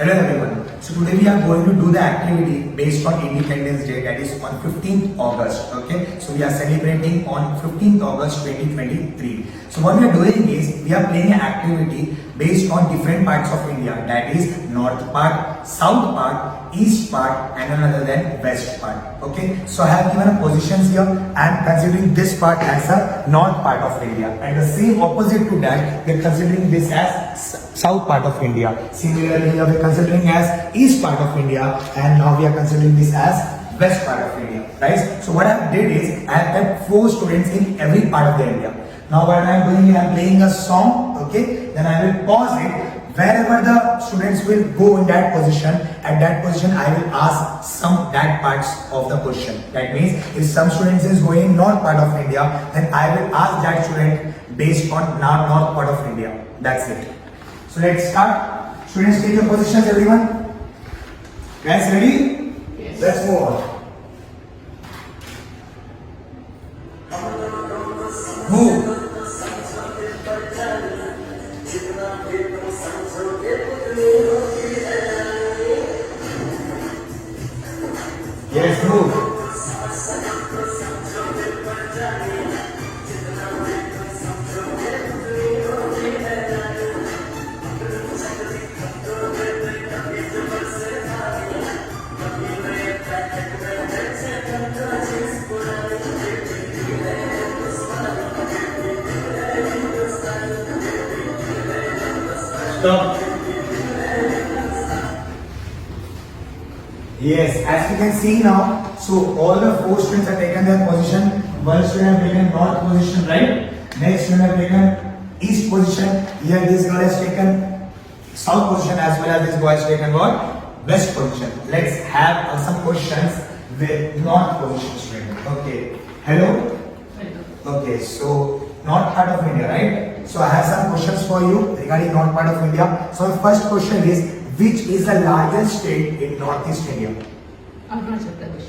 Hello everyone. So today we are going to do the activity based on Independence Day, that is on 15th August. Okay. So we are celebrating on 15th August 2023. So what we are doing is we are playing an activity based on different parts of India, that is north part, south part, east part and another than west part. Okay. So I have given a positions here. I am considering this part as a north part of India, and the same opposite to that we are considering this as south part of India. Similarly, we are considering as east part of India, and now we are considering this as west part of India, right? So what I did is I have kept 4 students in every part of the India. Now what I am doing is I am playing a song, okay? Then I will pause it. Wherever the students will go in that position, at that position I will ask some that parts of the question. That means if some students is going north part of India, then I will ask that student based on north part of India. That's it. So let's start. Students, take your positions, everyone. Guys, ready? Yes. Let's move on. Move. Yes, move. Stop. Yes, as you can see now, so all the 4 students have taken their position. One student have taken north position, right? Next student have taken east position. Here this girl has taken south position, as well as this boy has taken what? West position. Let's have some questions with north position student. Okay. Hello? Okay, so north part of India, right? So I have some questions for you regarding north part of India. So the first question is, which is the largest state in northeast India? Arunachal Pradesh.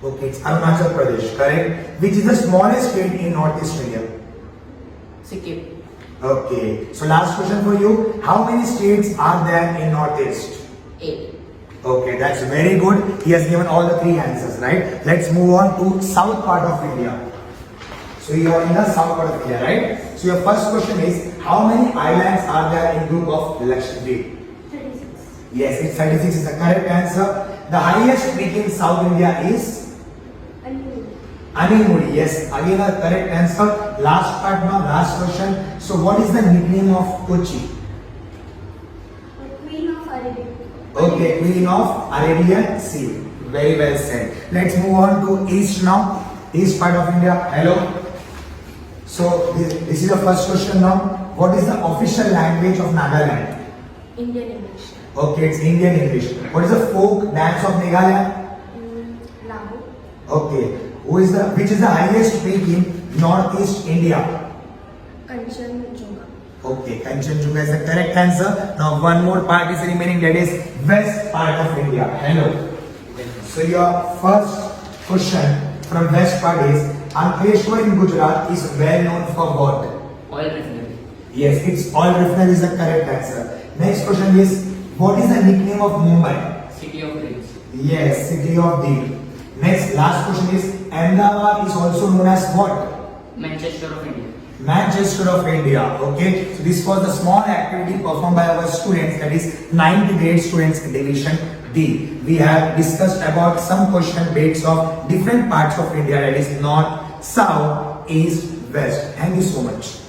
Okay, it's Arunachal Pradesh, correct. Which is the smallest state in northeast India? Sikkim. Okay, so last question for you. How many states are there in northeast? 8. Okay, that's very good. He has given all the 3 answers, right? Let's move on to south part of India. So you are in the south part of India, right? So your first question is, how many islands are there in group of Lakshadweep? 36. Yes, it's 36 is the correct answer. The highest peak in South India is Animudi. Yes, again the correct answer. Last part now, last question. So what is the nickname of Kochi? Queen of Arabian. Okay, Queen of Arabian Sea. Very well said. Let's move on to east now. East part of India. Hello. So this is the first question now. What is the official language of Nagaland? Indian English. Okay, it's Indian English. What is the folk dance of Meghalaya? Lahu. Okay. Which is the highest peak in northeast India? Kanchenjunga. Okay, Kanchenjunga is the correct answer. Now one more part is remaining, that is west part of India. Hello. So your first question from west part is, Ankleshwar in Gujarat is well known for what? Oil refinery. Yes, it's oil refinery is the correct answer. Next question is, what is the nickname of Mumbai? City of Dreams. Yes, city of Deep. Next, last question is, Ahmedabad is also known as what? Manchester of India. Manchester of India. Okay, so this was the small activity performed by our students, that is 9th grade students in division D. We have discussed about some question based of different parts of India, that is north, south, east, west. Thank you so much.